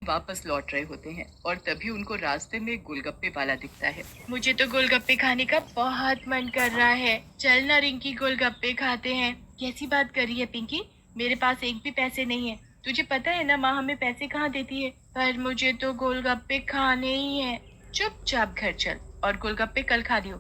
वापस लौट रहे होते हैं और तभी उनको रास्ते में एक गोलगप्पे वाला दिखता है। मुझे तो गोलगप्पे खाने का बहुत मन कर रहा है। चल ना रिंकी, गोलगप्पे खाते हैं। कैसी बात कर रही है पिंकी? मेरे पास एक भी पैसे नहीं है। तुझे पता है ना, माँ हमें पैसे कहाँ देती है। पर मुझे तो गोलगप्पे खाने ही है। चुपचाप घर चल और गोलगप्पे कल खा लियो।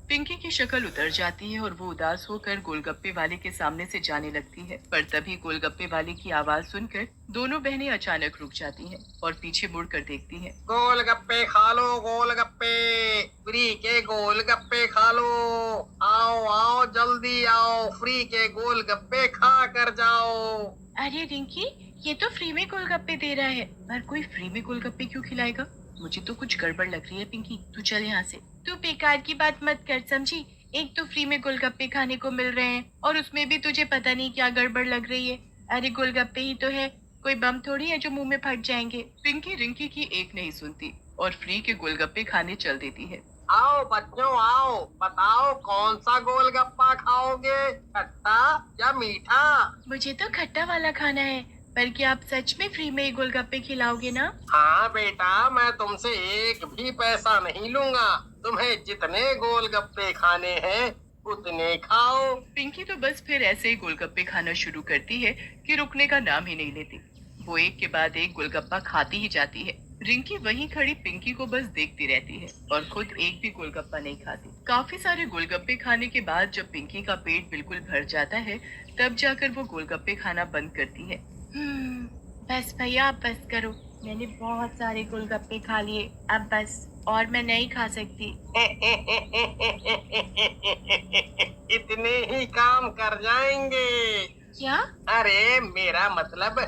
पिंकी की शक्ल उतर जाती है और वो उदास होकर गोलगप्पे वाले के सामने से जाने लगती है। पर तभी गोलगप्पे वाले की आवाज सुनकर दोनों बहनें अचानक रुक जाती हैं और पीछे मुड़कर देखती हैं। गोलगप्पे खा लो, गोलगप्पे फ्री के गोलगप्पे खा लो। आओ आओ जल्दी आओ, फ्री के गोलगप्पे खा कर जाओ। अरे रिंकी, ये तो फ्री में गोलगप्पे दे रहा है, पर कोई फ्री में गोलगप्पे क्यों खिलाएगा? मुझे तो कुछ गड़बड़ लग रही है पिंकी, तू चल यहाँ से। तू बेकार की बात मत कर, समझी? एक तो फ्री में गोलगप्पे खाने को मिल रहे हैं और उसमें भी तुझे पता नहीं क्या गड़बड़ लग रही है। अरे गोलगप्पे ही तो है, कोई बम थोड़ी है जो मुंह में फट जाएंगे। पिंकी रिंकी की एक नहीं सुनती और फ्री के गोलगप्पे खाने चल देती है। आओ बच्चों आओ, बताओ कौन सा गोलगप्पा खाओगे, खट्टा या मीठा? मुझे तो खट्टा वाला खाना है, पर क्या आप सच में फ्री में ही गोलगप्पे खिलाओगे ना? हाँ बेटा, मैं तुमसे एक भी पैसा नहीं लूंगा। तुम्हें जितने गोलगप्पे खाने हैं उतने खाओ। पिंकी तो बस फिर ऐसे ही गोलगप्पे खाना शुरू करती है कि रुकने का नाम ही नहीं लेती। वो एक के बाद एक गोलगप्पा खाती ही जाती है। रिंकी वहीं खड़ी पिंकी को बस देखती रहती है और खुद एक भी गोलगप्पा नहीं खाती। काफी सारे गोलगप्पे खाने के बाद जब पिंकी का पेट बिल्कुल भर जाता है, तब जाकर वो गोलगप्पे खाना बंद करती है। बस भैया, आप बस करो। मैंने बहुत सारे गोलगप्पे खा लिए, अब बस, और मैं नहीं खा सकती। इतने ही काम कर जाएंगे। क्या? अरे मेरा मतलब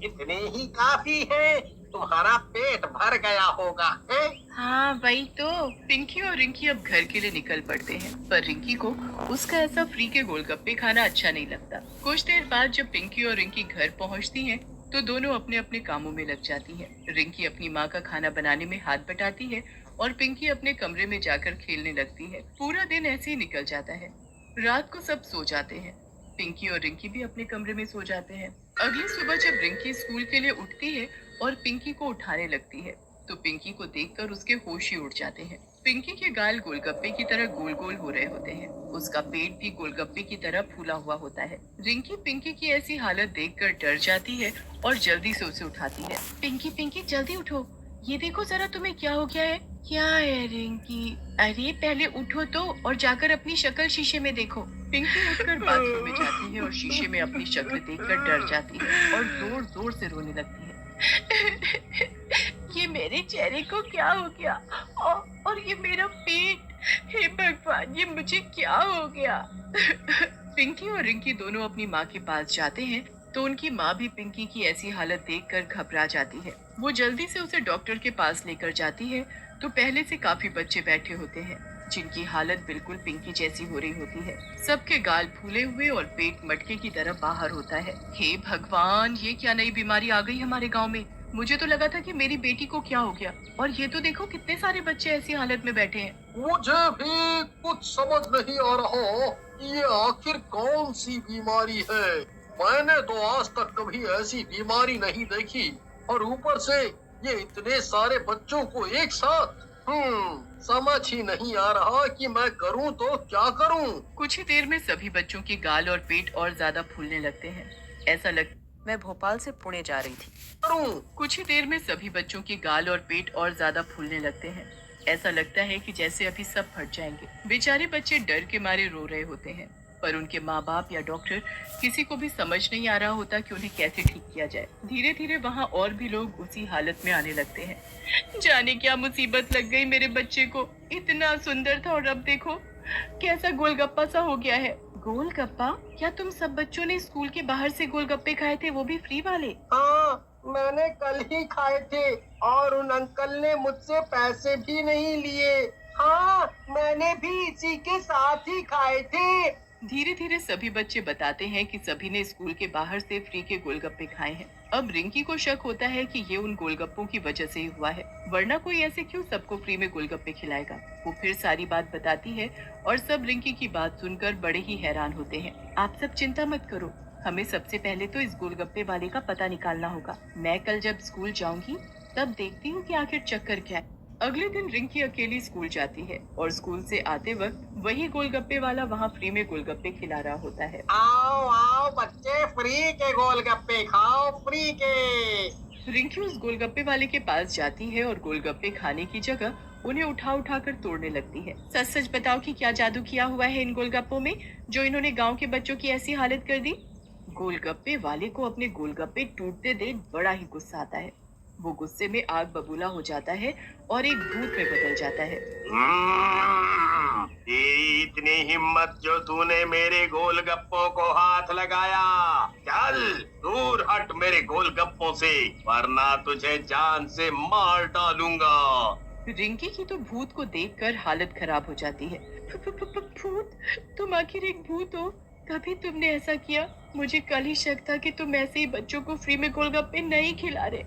इतने ही काफी है। तुम्हारा पेट भर गया होगा है? हाँ वही तो। पिंकी और रिंकी अब घर के लिए निकल पड़ते हैं, पर रिंकी को उसका ऐसा फ्री के गोलगप्पे खाना अच्छा नहीं लगता। कुछ देर बाद जब पिंकी और रिंकी घर पहुंचती हैं, तो दोनों अपने अपने कामों में लग जाती हैं। रिंकी अपनी माँ का खाना बनाने में हाथ बटाती है और पिंकी अपने कमरे में जाकर खेलने लगती है। पूरा दिन ऐसे ही निकल जाता है। रात को सब सो जाते हैं। पिंकी और रिंकी भी अपने कमरे में सो जाते हैं। अगली सुबह जब रिंकी स्कूल के लिए उठती है और पिंकी को उठाने लगती है, तो पिंकी को देखकर उसके होश ही उड़ जाते हैं। पिंकी के गाल गोलगप्पे की तरह गोल गोल हो रहे होते हैं। उसका पेट भी गोलगप्पे की तरह फूला हुआ होता है। रिंकी पिंकी की ऐसी हालत देखकर डर जाती है और जल्दी से उसे उठाती है। पिंकी पिंकी जल्दी उठो, ये देखो जरा तुम्हें क्या हो गया है। क्या है रिंकी? अरे पहले उठो तो और जाकर अपनी शक्ल शीशे में देखो। पिंकी उठकर बाथरूम में जाती है और शीशे में अपनी शक्ल देखकर डर जाती है और जोर जोर से रोने लगती है। ये मेरे चेहरे को क्या हो गया? और ये मेरा पेट, हे भगवान, ये मुझे क्या हो गया? पिंकी और रिंकी दोनों अपनी माँ के पास जाते हैं, तो उनकी माँ भी पिंकी की ऐसी हालत देखकर घबरा जाती है। वो जल्दी से उसे डॉक्टर के पास लेकर जाती है, तो पहले से काफी बच्चे बैठे होते हैं, जिनकी हालत बिल्कुल पिंकी जैसी हो रही होती है। सबके गाल फूले हुए और पेट मटके की तरह बाहर होता है। हे भगवान, ये क्या नई बीमारी आ गई हमारे गांव में? मुझे तो लगा था कि मेरी बेटी को क्या हो गया, और ये तो देखो कितने सारे बच्चे ऐसी हालत में बैठे हैं। मुझे भी कुछ समझ नहीं आ रहा, ये आखिर कौन सी बीमारी है। मैंने तो आज तक कभी ऐसी बीमारी नहीं देखी, और ऊपर से ये इतने सारे बच्चों को एक साथ। समझ ही नहीं आ रहा कि मैं करूं तो क्या करूं। कुछ ही देर में सभी बच्चों के गाल और पेट और ज्यादा फूलने लगते हैं। ऐसा लग मैं भोपाल से पुणे जा रही थी। करूं। कुछ ही देर में सभी बच्चों के गाल और पेट और ज्यादा फूलने लगते हैं। ऐसा लगता है कि जैसे अभी सब फट जाएंगे। बेचारे बच्चे डर के मारे रो रहे होते हैं, पर उनके माँ बाप या डॉक्टर किसी को भी समझ नहीं आ रहा होता कि उन्हें कैसे ठीक किया जाए। धीरे धीरे वहाँ और भी लोग उसी हालत में आने लगते हैं। जाने क्या मुसीबत लग गई मेरे बच्चे को। इतना सुंदर था और अब देखो कैसा गोलगप्पा सा हो गया है। गोलगप्पा? क्या तुम सब बच्चों ने स्कूल के बाहर से गोलगप्पे खाए थे, वो भी फ्री वाले? हाँ, मैंने कल ही खाए थे और उन अंकल ने मुझसे पैसे भी नहीं लिए। हाँ, मैंने भी इसी के साथ ही खाए थे। धीरे धीरे सभी बच्चे बताते हैं कि सभी ने स्कूल के बाहर से फ्री के गोलगप्पे खाए हैं। अब रिंकी को शक होता है कि ये उन गोलगप्पों की वजह से ही हुआ है, वरना कोई ऐसे क्यों सबको फ्री में गोलगप्पे खिलाएगा। वो फिर सारी बात बताती है और सब रिंकी की बात सुनकर बड़े ही हैरान होते हैं। आप सब चिंता मत करो, हमें सबसे पहले तो इस गोलगप्पे वाले का पता निकालना होगा। मैं कल जब स्कूल जाऊंगी तब देखती हूँ कि आखिर चक्कर क्या है। अगले दिन रिंकी अकेली स्कूल जाती है और स्कूल से आते वक्त वही गोलगप्पे वाला वहाँ फ्री में गोलगप्पे खिला रहा होता है। आओ आओ बच्चे, फ्री के गोलगप्पे खाओ, फ्री के। रिंकी उस गोलगप्पे वाले के पास जाती है और गोलगप्पे खाने की जगह उन्हें उठा उठा कर तोड़ने लगती है। सच सच बताओ कि क्या जादू किया हुआ है इन गोलगप्पों में जो इन्होंने गांव के बच्चों की ऐसी हालत कर दी। गोलगप्पे वाले को अपने गोलगप्पे टूटते देख बड़ा ही गुस्सा आता है। वो गुस्से में आग बबूला हो जाता है और एक भूत में बदल जाता है। तेरी इतनी हिम्मत जो तूने मेरे गोलगप्पों को हाथ लगाया। चल दूर हट मेरे गोलगप्पों से, वरना तुझे जान से मार डालूंगा। रिंकी की तो भूत को देखकर हालत खराब हो जाती है। भूत? तुम आखिर एक भूत हो? तभी तुमने ऐसा किया। मुझे कल ही शक था कि तुम ऐसे ही बच्चों को फ्री में गोलगप्पे नहीं खिला रहे,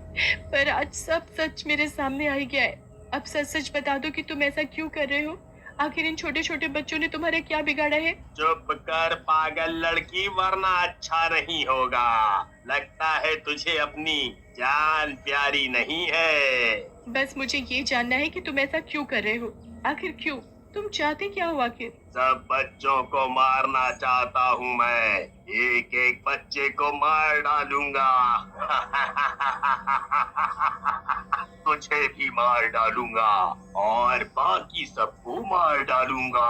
पर आज सब सच मेरे सामने आ ही गया है। अब सच सच बता दो कि तुम ऐसा क्यों कर रहे हो। आखिर इन छोटे छोटे बच्चों ने तुम्हारा क्या बिगाड़ा है। चुप कर पागल लड़की, वरना अच्छा नहीं होगा। लगता है तुझे अपनी जान प्यारी नहीं है। बस मुझे ये जानना है कि तुम ऐसा क्यों कर रहे हो। आखिर क्यों? तुम चाहते क्या हो आखिर? सब बच्चों को मारना चाहता हूँ मैं, एक एक बच्चे को मार डालूंगा। तुझे भी मार डालूंगा और बाकी सबको मार डालूंगा।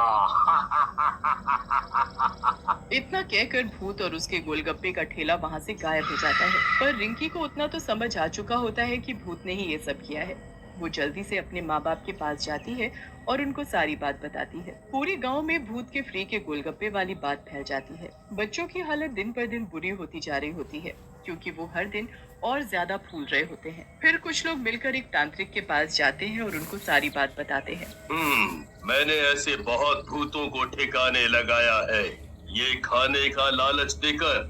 इतना कहकर भूत और उसके गोलगप्पे का ठेला वहाँ से गायब हो जाता है। पर रिंकी को उतना तो समझ आ चुका होता है कि भूत ने ही ये सब किया है। वो जल्दी से अपने माँ बाप के पास जाती है और उनको सारी बात बताती है। पूरे गांव में भूत के फ्री के गोलगप्पे वाली बात फैल जाती है। बच्चों की हालत दिन पर दिन बुरी होती जा रही होती है क्योंकि वो हर दिन और ज्यादा फूल रहे होते हैं। फिर कुछ लोग मिलकर एक तांत्रिक के पास जाते हैं और उनको सारी बात बताते हैं। मैंने ऐसे बहुत भूतों को ठिकाने लगाया है। ये खाने का लालच देकर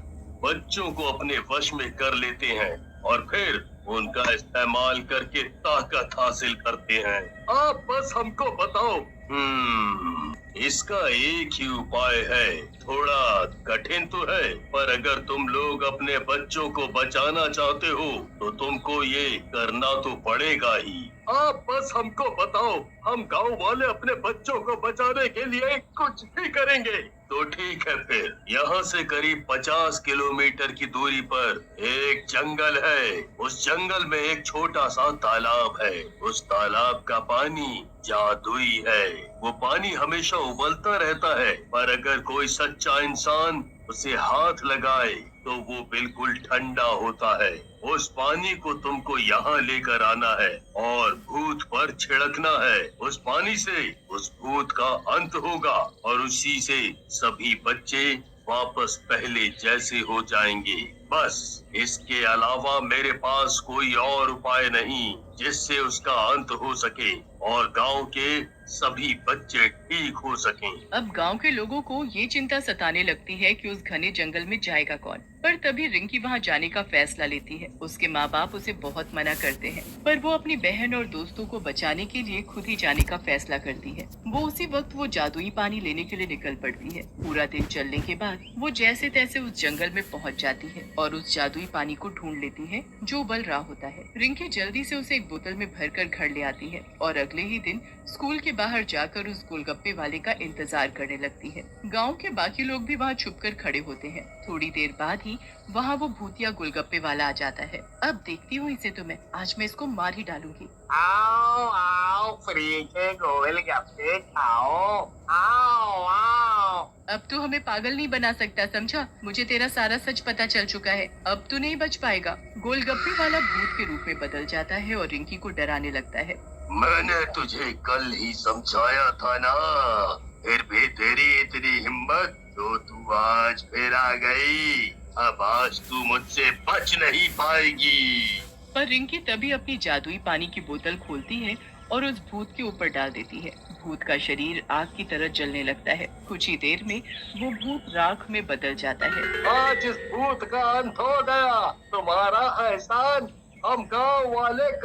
बच्चों को अपने वश में कर लेते हैं और फिर उनका इस्तेमाल करके ताकत हासिल करते हैं। आप बस हमको बताओ। इसका एक ही उपाय है, थोड़ा कठिन तो है, पर अगर तुम लोग अपने बच्चों को बचाना चाहते हो तो तुमको ये करना तो पड़ेगा ही। आप बस हमको बताओ, हम गांव वाले अपने बच्चों को बचाने के लिए कुछ भी करेंगे। तो ठीक है, फिर यहाँ से करीब 50 किलोमीटर की दूरी पर एक जंगल है। उस जंगल में एक छोटा सा तालाब है। उस तालाब का पानी जादुई है। वो पानी हमेशा उबलता रहता है, पर अगर कोई सच्चा इंसान उसे हाथ लगाए तो वो बिल्कुल ठंडा होता है। उस पानी को तुमको यहाँ लेकर आना है और भूत पर छिड़कना है। उस पानी से उस भूत का अंत होगा और उसी से सभी बच्चे वापस पहले जैसे हो जाएंगे। बस इसके अलावा मेरे पास कोई और उपाय नहीं जिससे उसका अंत हो सके और गांव के सभी बच्चे ठीक हो सकें। अब गांव के लोगों को ये चिंता सताने लगती है कि उस घने जंगल में जाएगा कौन। पर तभी रिंकी वहाँ जाने का फैसला लेती है। उसके माँ बाप उसे बहुत मना करते हैं, पर वो अपनी बहन और दोस्तों को बचाने के लिए खुद ही जाने का फैसला करती है। वो उसी वक्त वो जादुई पानी लेने के लिए निकल पड़ती है। पूरा दिन चलने के बाद वो जैसे तैसे उस जंगल में पहुँच जाती है और उस जादुई पानी को ढूंढ लेती है जो उबल रहा होता है। रिंकी जल्दी से उसे एक बोतल में भरकर घर ले आती है और अगले ही दिन स्कूल के बाहर जाकर उस गोलगप्पे वाले का इंतजार करने लगती है। गांव के बाकी लोग भी वहाँ छुपकर खड़े होते हैं। थोड़ी देर बाद ही वहाँ वो भूतिया गोलगप्पे वाला आ जाता है। अब देखती हूँ इसे तो मैं आज मैं इसको मार ही डालूंगी। आओ आओ फ्री के गोलगप्पे खाओ, आओ आओ। अब तू हमें पागल नहीं बना सकता, समझा? मुझे तेरा सारा सच पता चल चुका है। अब तू नहीं बच पाएगा। गोलगप्पे वाला भूत के रूप में बदल जाता है और रिंकी को डराने लगता है। मैंने तुझे कल ही समझाया था ना, फिर भी तेरी इतनी हिम्मत तो तू आज फिर आ गई। अब आज तू मुझसे बच नहीं पाएगी। पर रिंकी तभी अपनी जादुई पानी की बोतल खोलती है और उस भूत के ऊपर डाल देती है। भूत का शरीर आग की तरह जलने लगता है। कुछ ही देर में वो भूत राख में बदल जाता है। आज इस भूत का अंत हो गया। तुम्हारा एहसान हम गांव वाले